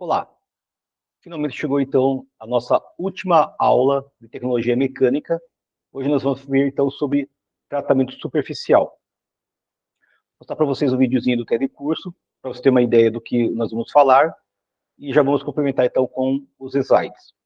Olá, finalmente chegou então a nossa última aula de tecnologia mecânica. Hoje nós vamos ver então sobre tratamento superficial. Vou mostrar para vocês um videozinho do telecurso, para você ter uma ideia do que nós vamos falar, e já vamos complementar então com os slides.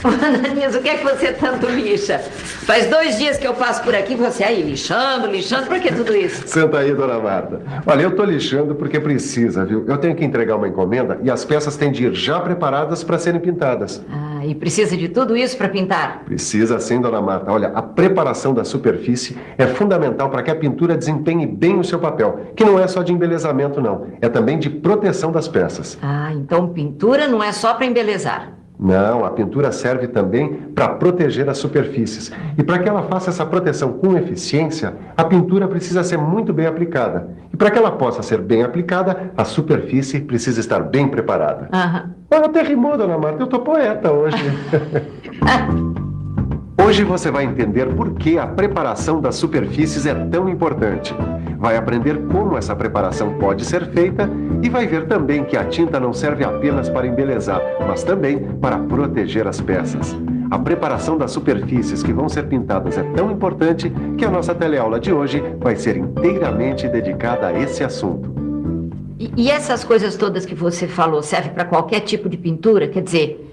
Ananias, o que é que você tanto lixa? Faz 2 dias que eu passo por aqui, você aí lixando, por que tudo isso? Senta aí, dona Marta. Olha, eu tô lixando porque precisa, viu? Eu tenho que entregar uma encomenda e as peças têm de ir já preparadas para serem pintadas. Ah, e precisa de tudo isso para pintar? Precisa sim, dona Marta. Olha, a preparação da superfície é fundamental para que a pintura desempenhe bem o seu papel, que não é só de embelezamento, não. É também de proteção das peças. Ah, então pintura não é só para embelezar. Não, a pintura serve também para proteger as superfícies. E para que ela faça essa proteção com eficiência, a pintura precisa ser muito bem aplicada. E para que ela possa ser bem aplicada, a superfície precisa estar bem preparada. Olha, até rimou, dona Marta. Eu tô poeta hoje. Hoje você vai entender por que a preparação das superfícies é tão importante. Vai aprender como essa preparação pode ser feita e vai ver também que a tinta não serve apenas para embelezar, mas também para proteger as peças. A preparação das superfícies que vão ser pintadas é tão importante que a nossa teleaula de hoje vai ser inteiramente dedicada a esse assunto. E essas coisas todas que você falou, serve para qualquer tipo de pintura? Quer dizer,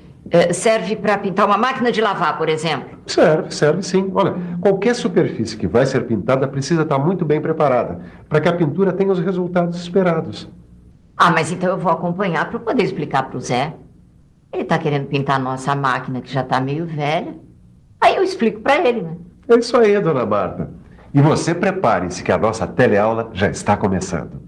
serve para pintar uma máquina de lavar, por exemplo? Serve sim. Olha, qualquer superfície que vai ser pintada precisa estar muito bem preparada, para que a pintura tenha os resultados esperados. Ah, mas então eu vou acompanhar para poder explicar para o Zé. Ele está querendo pintar a nossa máquina, que já está meio velha. Aí eu explico para ele, né? É isso aí, dona Marta. E você prepare-se que a nossa teleaula já está começando.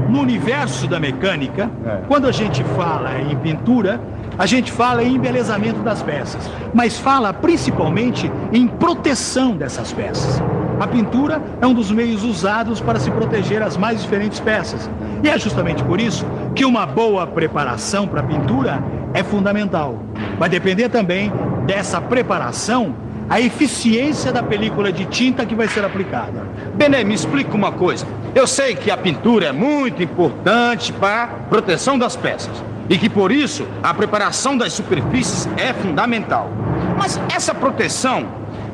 No universo da mecânica, quando a gente fala em pintura, a gente fala em embelezamento das peças, mas fala principalmente em proteção dessas peças. A pintura é um dos meios usados para se proteger as mais diferentes peças. E é justamente por isso que uma boa preparação para a pintura é fundamental. Vai depender também dessa preparação a eficiência da película de tinta que vai ser aplicada. Bené, me explica uma coisa. Eu sei que a pintura é muito importante para a proteção das peças e que por isso a preparação das superfícies é fundamental. Mas essa proteção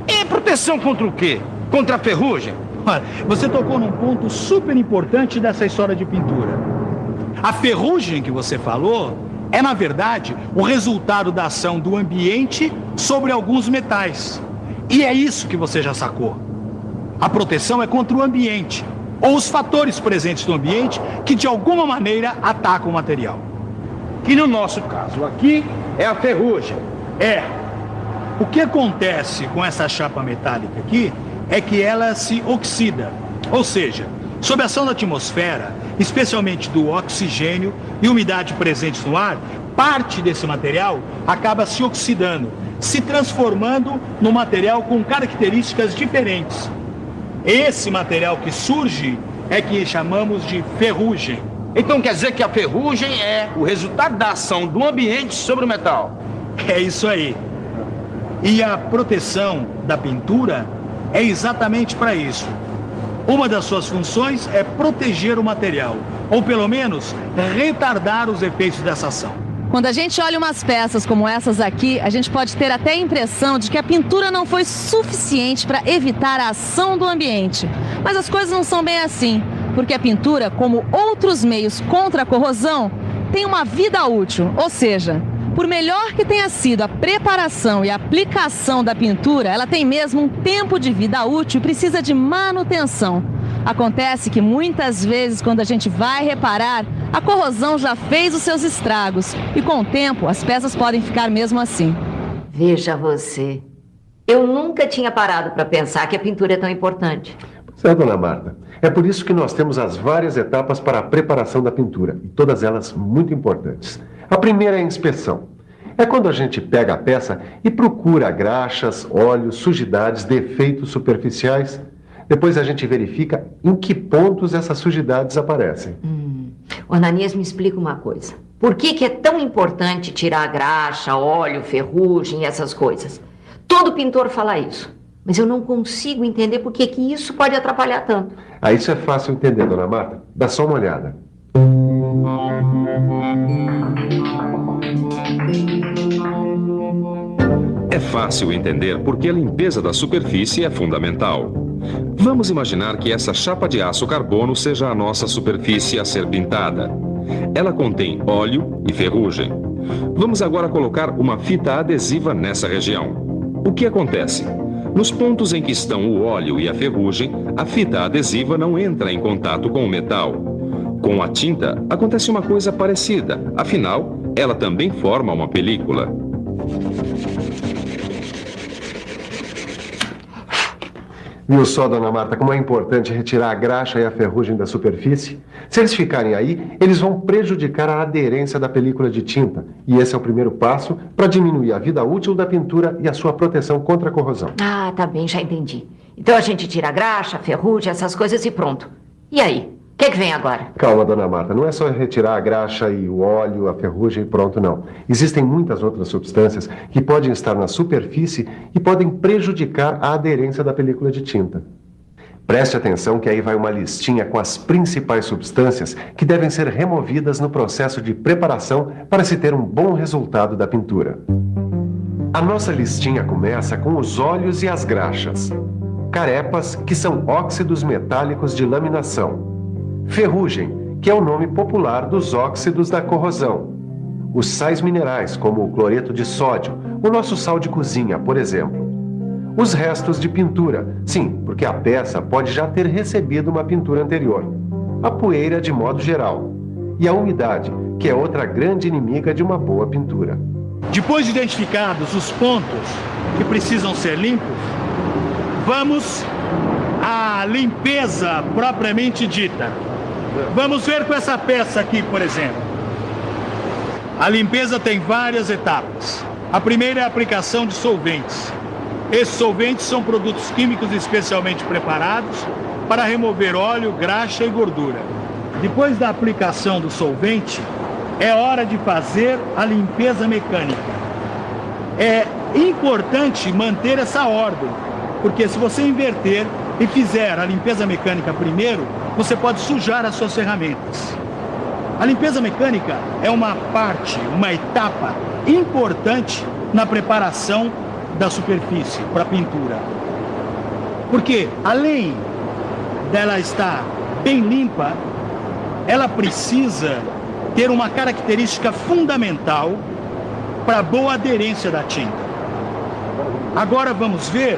é proteção contra o quê? Contra a ferrugem? Olha, você tocou num ponto super importante dessa história de pintura. A ferrugem que você falou é, na verdade, o resultado da ação do ambiente sobre alguns metais. E é isso que você já sacou. A proteção é contra o ambiente, ou os fatores presentes no ambiente que de alguma maneira atacam o material. Que no nosso caso aqui é a ferrugem. O que acontece com essa chapa metálica aqui é que ela se oxida. Ou seja, sob a ação da atmosfera, especialmente do oxigênio e umidade presentes no ar, parte desse material acaba se oxidando, se transformando num material com características diferentes. Esse material que surge é que chamamos de ferrugem. Então quer dizer que a ferrugem é o resultado da ação do ambiente sobre o metal. É isso aí. E a proteção da pintura é exatamente para isso. Uma das suas funções é proteger o material, ou pelo menos retardar os efeitos dessa ação. Quando a gente olha umas peças como essas aqui, a gente pode ter até a impressão de que a pintura não foi suficiente para evitar a ação do ambiente. Mas as coisas não são bem assim, porque a pintura, como outros meios contra a corrosão, tem uma vida útil, ou seja, por melhor que tenha sido a preparação e a aplicação da pintura, ela tem mesmo um tempo de vida útil e precisa de manutenção. Acontece que muitas vezes, quando a gente vai reparar, a corrosão já fez os seus estragos e com o tempo as peças podem ficar mesmo assim. Veja você, eu nunca tinha parado para pensar que a pintura é tão importante. Pois é, dona Marta. É por isso que nós temos as várias etapas para a preparação da pintura, e todas elas muito importantes. A primeira é a inspeção. É quando a gente pega a peça e procura graxas, óleos, sujidades, defeitos superficiais. Depois a gente verifica em que pontos essas sujidades aparecem. O Ananias, me explica uma coisa. Por que é tão importante tirar graxa, óleo, ferrugem e essas coisas? Todo pintor fala isso, mas eu não consigo entender por que isso pode atrapalhar tanto. Isso é fácil entender, dona Marta. Dá só uma olhada. É fácil entender porque a limpeza da superfície é fundamental. Vamos imaginar que essa chapa de aço carbono seja a nossa superfície a ser pintada. Ela contém óleo e ferrugem. Vamos agora colocar uma fita adesiva nessa região. O que acontece? Nos pontos em que estão o óleo e a ferrugem, a fita adesiva não entra em contato com o metal. Com a tinta, acontece uma coisa parecida. Afinal, ela também forma uma película. Viu só, dona Marta, como é importante retirar a graxa e a ferrugem da superfície? Se eles ficarem aí, eles vão prejudicar a aderência da película de tinta. E esse é o primeiro passo para diminuir a vida útil da pintura e a sua proteção contra a corrosão. Ah, tá bem, já entendi. Então a gente tira a graxa, a ferrugem, essas coisas e pronto. E aí? O que vem agora? Calma, dona Marta, não é só retirar a graxa e o óleo, a ferrugem e pronto, não. Existem muitas outras substâncias que podem estar na superfície e podem prejudicar a aderência da película de tinta. Preste atenção que aí vai uma listinha com as principais substâncias que devem ser removidas no processo de preparação para se ter um bom resultado da pintura. A nossa listinha começa com os óleos e as graxas. Carepas, que são óxidos metálicos de laminação. Ferrugem, que é o nome popular dos óxidos da corrosão. Os sais minerais, como o cloreto de sódio, o nosso sal de cozinha, por exemplo. Os restos de pintura, sim, porque a peça pode já ter recebido uma pintura anterior. A poeira de modo geral. E a umidade, que é outra grande inimiga de uma boa pintura. Depois de identificados os pontos que precisam ser limpos, vamos à limpeza propriamente dita. Vamos ver com essa peça aqui, por exemplo. A limpeza tem várias etapas. A primeira é a aplicação de solventes. Esses solventes são produtos químicos especialmente preparados para remover óleo, graxa e gordura. Depois da aplicação do solvente, é hora de fazer a limpeza mecânica. É importante manter essa ordem, porque se você inverter e fizer a limpeza mecânica primeiro, você pode sujar as suas ferramentas. A limpeza mecânica é uma parte, uma etapa importante na preparação da superfície para a pintura. Porque, além dela estar bem limpa, ela precisa ter uma característica fundamental para a boa aderência da tinta. Agora vamos ver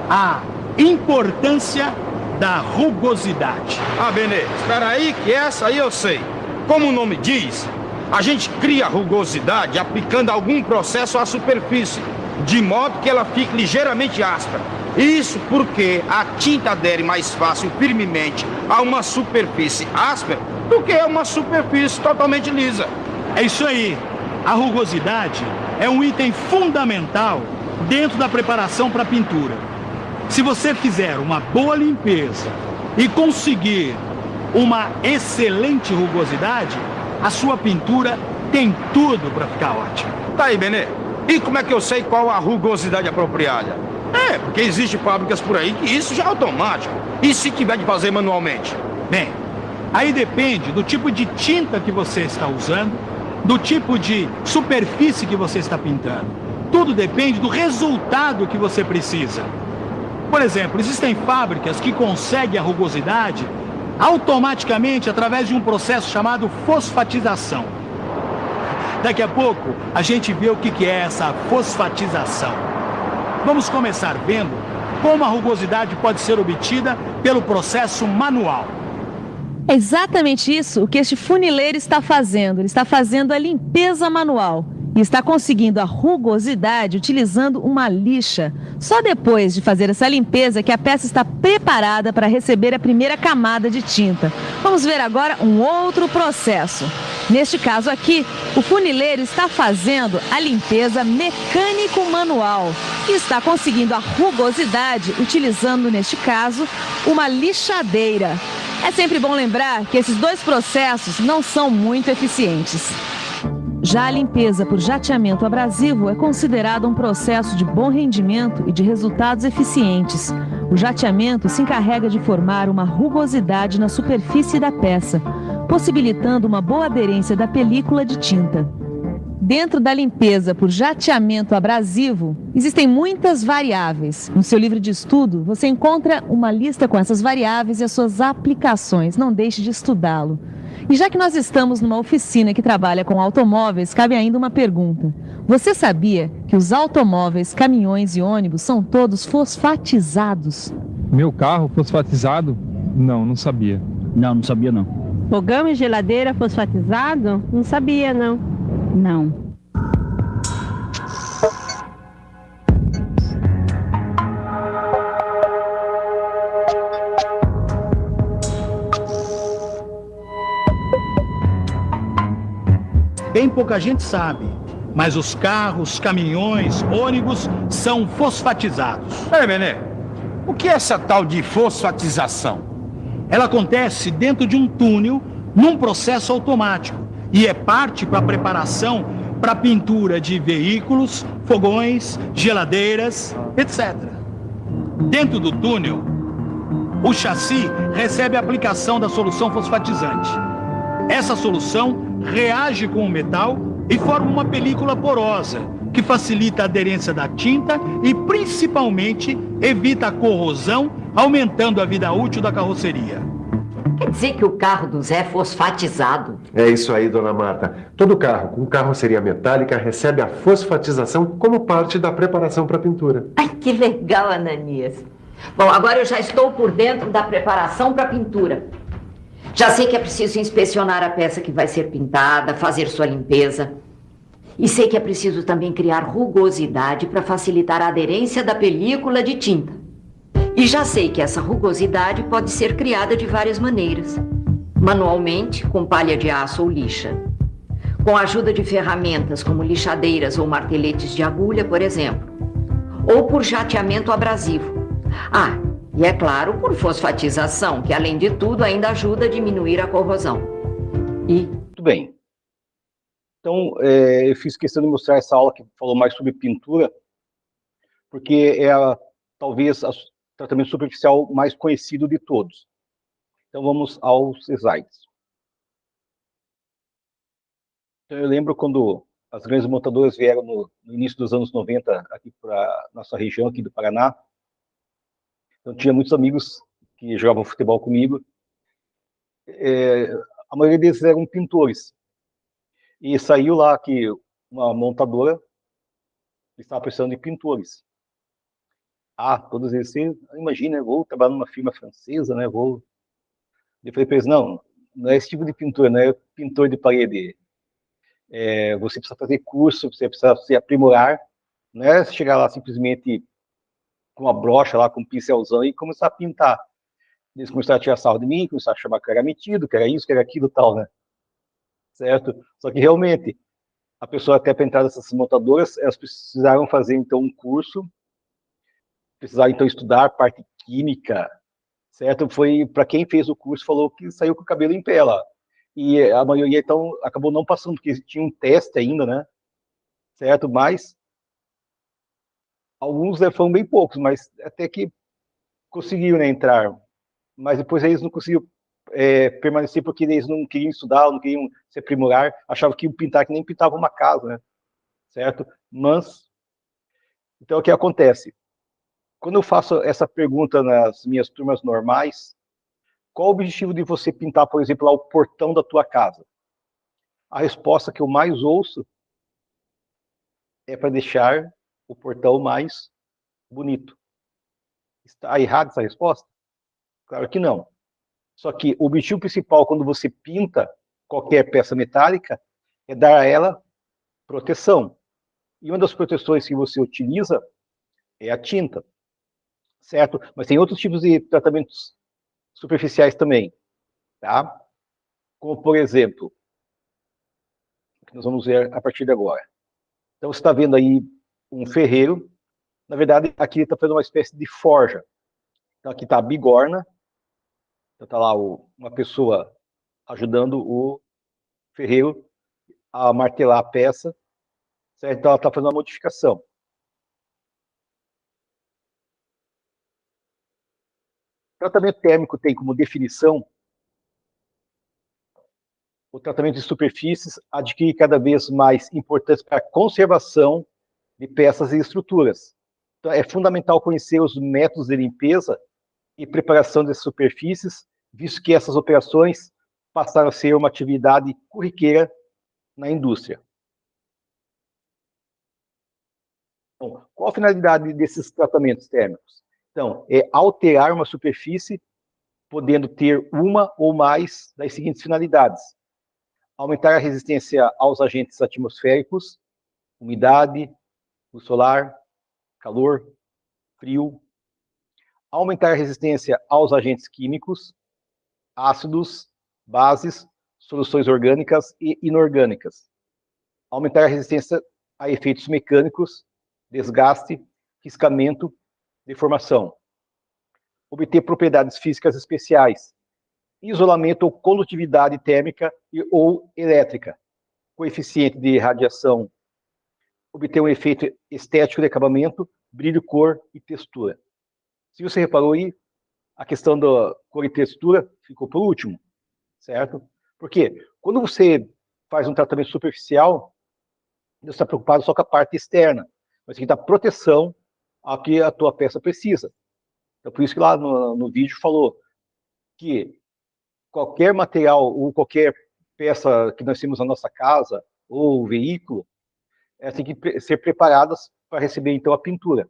a importância da rugosidade. Benê, espera aí que essa aí eu sei. Como o nome diz, a gente cria rugosidade aplicando algum processo à superfície, de modo que ela fique ligeiramente áspera. Isso porque a tinta adere mais fácil, firmemente, a uma superfície áspera do que a uma superfície totalmente lisa. É isso aí. A rugosidade é um item fundamental dentro da preparação para a pintura. Se você fizer uma boa limpeza e conseguir uma excelente rugosidade, a sua pintura tem tudo para ficar ótima. Tá aí, Benê. E como é que eu sei qual a rugosidade apropriada? Porque existem fábricas por aí que isso já é automático. E se tiver de fazer manualmente? Bem, aí depende do tipo de tinta que você está usando, do tipo de superfície que você está pintando. Tudo depende do resultado que você precisa. Por exemplo, existem fábricas que conseguem a rugosidade automaticamente através de um processo chamado fosfatização. Daqui a pouco a gente vê o que é essa fosfatização. Vamos começar vendo como a rugosidade pode ser obtida pelo processo manual. É exatamente isso o que este funileiro está fazendo. Ele está fazendo a limpeza manual e está conseguindo a rugosidade utilizando uma lixa. Só depois de fazer essa limpeza que a peça está preparada para receber a primeira camada de tinta. Vamos ver agora um outro processo. Neste caso aqui, o funileiro está fazendo a limpeza mecânico-manual e está conseguindo a rugosidade utilizando, neste caso, uma lixadeira. É sempre bom lembrar que esses dois processos não são muito eficientes. Já a limpeza por jateamento abrasivo é considerada um processo de bom rendimento e de resultados eficientes. O jateamento se encarrega de formar uma rugosidade na superfície da peça, possibilitando uma boa aderência da película de tinta. Dentro da limpeza por jateamento abrasivo, existem muitas variáveis. No seu livro de estudo, você encontra uma lista com essas variáveis e as suas aplicações. Não deixe de estudá-lo. E já que nós estamos numa oficina que trabalha com automóveis, cabe ainda uma pergunta. Você sabia que os automóveis, caminhões e ônibus são todos fosfatizados? Meu carro fosfatizado? Não, não sabia. Não sabia não. Fogão e geladeira fosfatizado? Não sabia não. Não. Bem pouca gente sabe, mas os carros, caminhões, ônibus são fosfatizados. Peraí, Benê, o que é essa tal de fosfatização? Ela acontece dentro de um túnel, num processo automático, e é parte para a preparação para pintura de veículos, fogões, geladeiras, etc. Dentro do túnel, o chassi recebe a aplicação da solução fosfatizante. Essa solução reage com o metal e forma uma película porosa, que facilita a aderência da tinta e, principalmente, evita a corrosão, aumentando a vida útil da carroceria. Quer dizer que o carro do Zé é fosfatizado? É isso aí, dona Marta. Todo carro com carroceria metálica recebe a fosfatização como parte da preparação para a pintura. Ai, que legal, Ananias. Bom, agora eu já estou por dentro da preparação para a pintura. Já sei que é preciso inspecionar a peça que vai ser pintada, fazer sua limpeza. E sei que é preciso também criar rugosidade para facilitar a aderência da película de tinta. E já sei que essa rugosidade pode ser criada de várias maneiras. Manualmente, com palha de aço ou lixa. Com a ajuda de ferramentas como lixadeiras ou marteletes de agulha, por exemplo. Ou por jateamento abrasivo. Ah, e é claro, por fosfatização, que além de tudo ainda ajuda a diminuir a corrosão. E... Muito bem. Então, eu fiz questão de mostrar essa aula que falou mais sobre pintura, porque é talvez o tratamento superficial mais conhecido de todos. Então, vamos aos slides. Então, eu lembro quando as grandes montadoras vieram no início dos anos 90 aqui para nossa região, aqui do Paraná. Então, tinha muitos amigos que jogavam futebol comigo. A maioria deles eram pintores. E saiu lá que uma montadora estava precisando de pintores. Todos eles, imagina, eu vou trabalhar numa firma francesa, né? Eu falei para eles, não é esse tipo de pintura, não é pintor de parede. Você precisa fazer curso, você precisa se aprimorar. Não é chegar lá simplesmente com uma brocha lá, com um pincelzão e começar a pintar. Eles começaram a tirar sarro de mim, começaram a chamar que era metido, que era isso, que era aquilo e tal, né? Certo? Só que realmente, a pessoa até para entrar nessas montadoras, elas precisaram fazer então um curso, precisaram então estudar parte química, certo? Foi, para quem fez o curso, falou que saiu com o cabelo em pé lá. E a maioria então acabou não passando, porque tinha um teste ainda, né? Certo? Mas alguns foram bem poucos, mas até que conseguiram, né, entrar. Mas depois eles não conseguiram permanecer porque eles não queriam estudar, não queriam se aprimorar, achavam que iam pintar que nem pintavam uma casa, né? Certo? Mas, então o que acontece? Quando eu faço essa pergunta nas minhas turmas normais, qual o objetivo de você pintar, por exemplo, lá o portão da tua casa? A resposta que eu mais ouço é para deixar o portão mais bonito. Está errada essa resposta? Claro que não. Só que o objetivo principal quando você pinta qualquer peça metálica é dar a ela proteção. E uma das proteções que você utiliza é a tinta, certo? Mas tem outros tipos de tratamentos superficiais também, tá? Como, por exemplo, o que nós vamos ver a partir de agora. Então, você está vendo aí um ferreiro. Na verdade, aqui ele está fazendo uma espécie de forja. Então, aqui está a bigorna. Então, está lá uma pessoa ajudando o ferreiro a martelar a peça, certo? Então ela está fazendo uma modificação. O tratamento térmico tem como definição o tratamento de superfícies adquire cada vez mais importância para a conservação de peças e estruturas. Então, é fundamental conhecer os métodos de limpeza e preparação dessas superfícies, visto que essas operações passaram a ser uma atividade corriqueira na indústria. Bom, qual a finalidade desses tratamentos térmicos? Então, é alterar uma superfície, podendo ter uma ou mais das seguintes finalidades: aumentar a resistência aos agentes atmosféricos, umidade, luz solar, calor, frio. Aumentar a resistência aos agentes químicos, ácidos, bases, soluções orgânicas e inorgânicas. Aumentar a resistência a efeitos mecânicos, desgaste, riscamento, deformação. Obter propriedades físicas especiais, isolamento ou condutividade térmica ou elétrica, coeficiente de radiação, obter um efeito estético de acabamento, brilho, cor e textura. Se você reparou aí, a questão da cor e textura ficou por último, certo? Porque quando você faz um tratamento superficial, você está preocupado só com a parte externa, mas tem que dar proteção ao que a tua peça precisa. Então, por isso que lá no vídeo falou que qualquer material ou qualquer peça que nós temos na nossa casa ou veículo, tem que ser preparadas para receber, então, a pintura.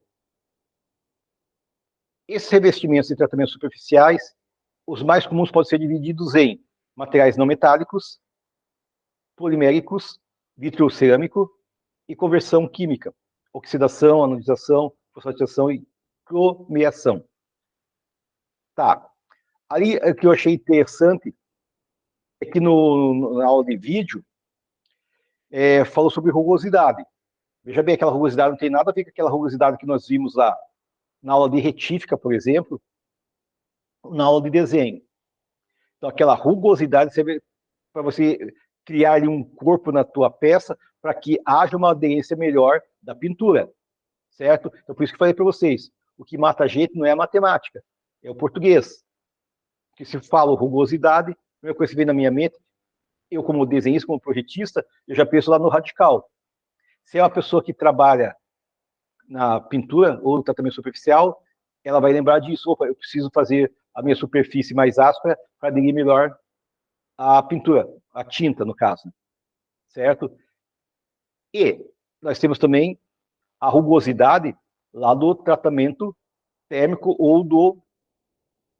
Esses revestimentos e tratamentos superficiais, os mais comuns podem ser divididos em materiais não metálicos, poliméricos, vitrocerâmico e conversão química, oxidação, anodização, fosfatização e cromeação. Tá. Ali, o que eu achei interessante é que na aula de vídeo falou sobre rugosidade. Veja bem, aquela rugosidade não tem nada a ver com aquela rugosidade que nós vimos lá na aula de retífica, por exemplo, na aula de desenho. Então, aquela rugosidade serve para você criar ali um corpo na tua peça para que haja uma aderência melhor da pintura, certo? Então, por isso que eu falei para vocês, o que mata a gente não é a matemática, é o português. Porque se eu falo rugosidade, a primeira coisa que vem na minha mente, eu como desenhista, como projetista, eu já penso lá no radical. Se é uma pessoa que trabalha na pintura ou no tratamento superficial, ela vai lembrar disso. Opa, eu preciso fazer a minha superfície mais áspera para aderir melhor a pintura, a tinta, no caso. Certo? E nós temos também a rugosidade lá do tratamento térmico ou do...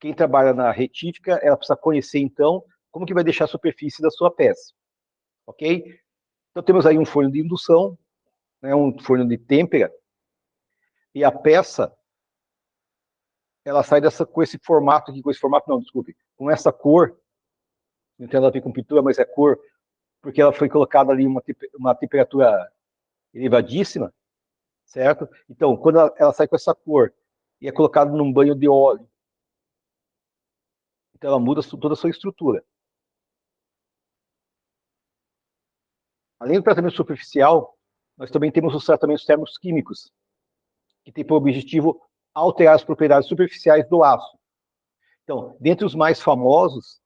Quem trabalha na retífica, ela precisa conhecer, então, como que vai deixar a superfície da sua peça. Ok? Então, temos aí um forno de indução, né, um forno de têmpera, e a peça, ela sai com esse formato aqui, com essa cor, não tem nada a ver com pintura, mas é cor, porque ela foi colocada ali uma temperatura elevadíssima, certo? Então, quando ela sai com essa cor e é colocada num banho de óleo, então ela muda toda a sua estrutura. Além do tratamento superficial, nós também temos os tratamentos térmicos químicos, que tem por objetivo alterar as propriedades superficiais do aço. Então, dentre os mais famosos,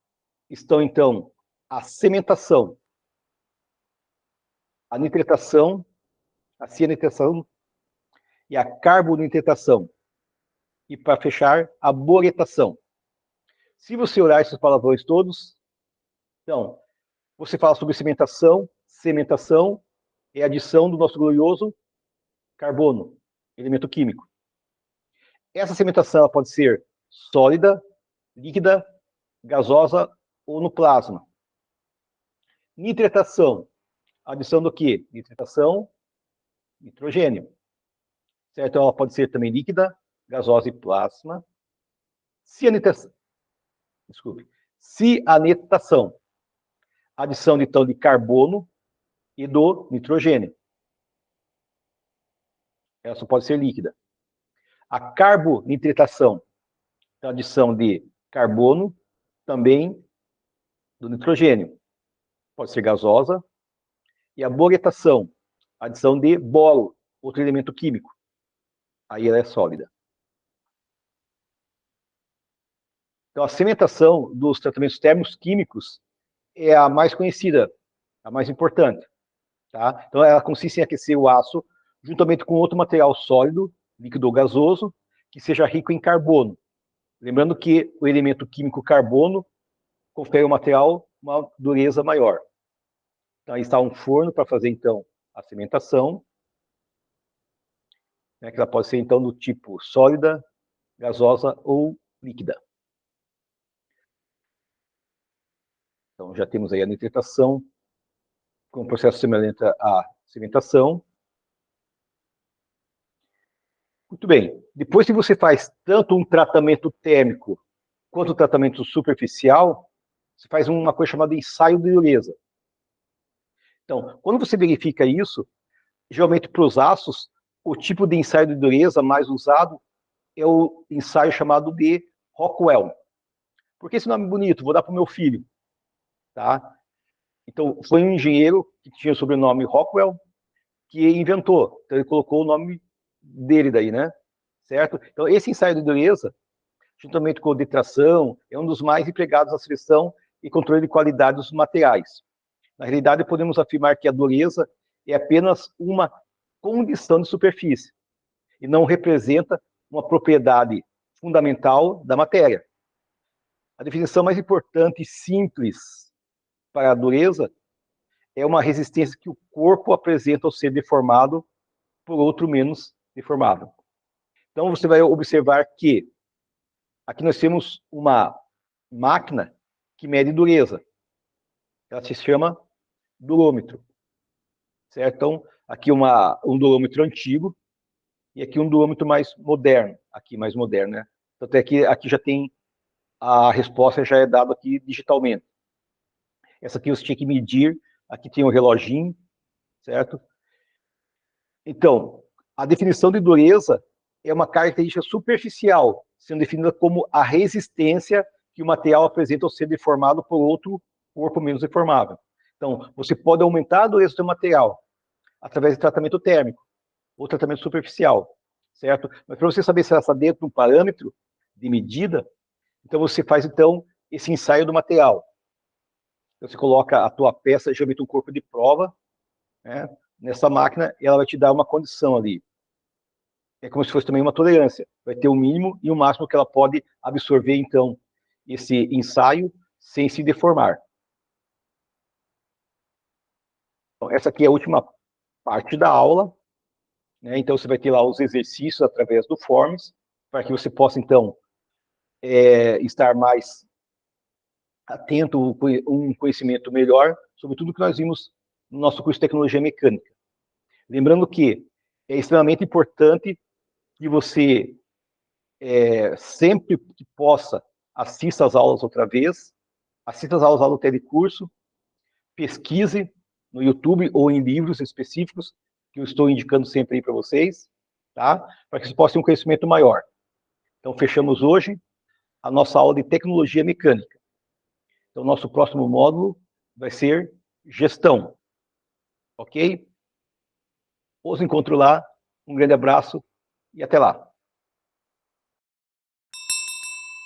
estão, então, a cementação, a nitratação, a cianitração e a carbonitratação. E, para fechar, a boretação. Se você olhar esses palavrões todos, então, você fala sobre cementação é a adição do nosso glorioso carbono, elemento químico. Essa cementação ela pode ser sólida, líquida, gasosa ou no plasma. Nitratação, adição do quê? Nitratação, nitrogênio. Certo? Ela pode ser também líquida, gasosa e plasma. Cianetação, adição então de carbono e do nitrogênio. Ela só pode ser líquida. A carbonitratação, adição de carbono, também do nitrogênio. Pode ser gasosa. E a boretação, adição de boro, outro elemento químico. Aí ela é sólida. Então, a cimentação dos tratamentos térmicos químicos é a mais conhecida, a mais importante. Tá? Então, ela consiste em aquecer o aço juntamente com outro material sólido, líquido ou gasoso, que seja rico em carbono. Lembrando que o elemento químico carbono confere ao material uma dureza maior. Então, aí está um forno para fazer, então, a cimentação, né, que ela pode ser, então, do tipo sólida, gasosa ou líquida. Então, já temos aí a nitratação, com um processo semelhante à cimentação. Muito bem. Depois que você faz tanto um tratamento térmico quanto um tratamento superficial, você faz uma coisa chamada ensaio de dureza. Então, quando você verifica isso, geralmente para os aços, o tipo de ensaio de dureza mais usado é o ensaio chamado de Rockwell. Por que esse nome bonito? Vou dar para o meu filho. Tá? Então, foi um engenheiro que tinha o sobrenome Rockwell que inventou. Então, ele colocou o nome dele daí, né? Certo? Então, esse ensaio de dureza, juntamente com a detração, é um dos mais empregados na seleção e controle de qualidade dos materiais. Na realidade, podemos afirmar que a dureza é apenas uma condição de superfície e não representa uma propriedade fundamental da matéria. A definição mais importante e simples para a dureza é uma resistência que o corpo apresenta ao ser deformado por outro menos deformado. Então, você vai observar que aqui nós temos uma máquina que mede dureza. Ela se chama durômetro. Certo? Então, aqui um durômetro antigo e aqui um durômetro mais moderno. Aqui mais moderno, né? Tanto é que aqui já tem a resposta, já é dada aqui digitalmente. Essa aqui você tinha que medir, aqui tem o reloginho, certo? Então, a definição de dureza é uma característica superficial, sendo definida como a resistência que o material apresenta ao ser deformado por outro corpo menos deformável. Então, você pode aumentar a dureza do seu material através de tratamento térmico ou tratamento superficial, certo? Mas para você saber se ela está dentro de um parâmetro de medida, então você faz, então, esse ensaio do material. Você coloca a tua peça, geralmente um corpo de prova, né, nessa máquina, e ela vai te dar uma condição ali. É como se fosse também uma tolerância. Vai ter o mínimo e o máximo que ela pode absorver, então, esse ensaio sem se deformar. Então, essa aqui é a última parte da aula, né? Então, você vai ter lá os exercícios através do Forms, para que você possa, então, estar mais atento, um conhecimento melhor sobre tudo que nós vimos no nosso curso de Tecnologia Mecânica. Lembrando que é extremamente importante que você, sempre que possa, assista às aulas outra vez, assista às aulas do telecurso, pesquise no YouTube ou em livros específicos, que eu estou indicando sempre aí para vocês, tá? Para que vocês possam ter um conhecimento maior. Então, fechamos hoje a nossa aula de Tecnologia Mecânica. Então, nosso próximo módulo vai ser Gestão. Ok? Os encontro lá. Um grande abraço e até lá.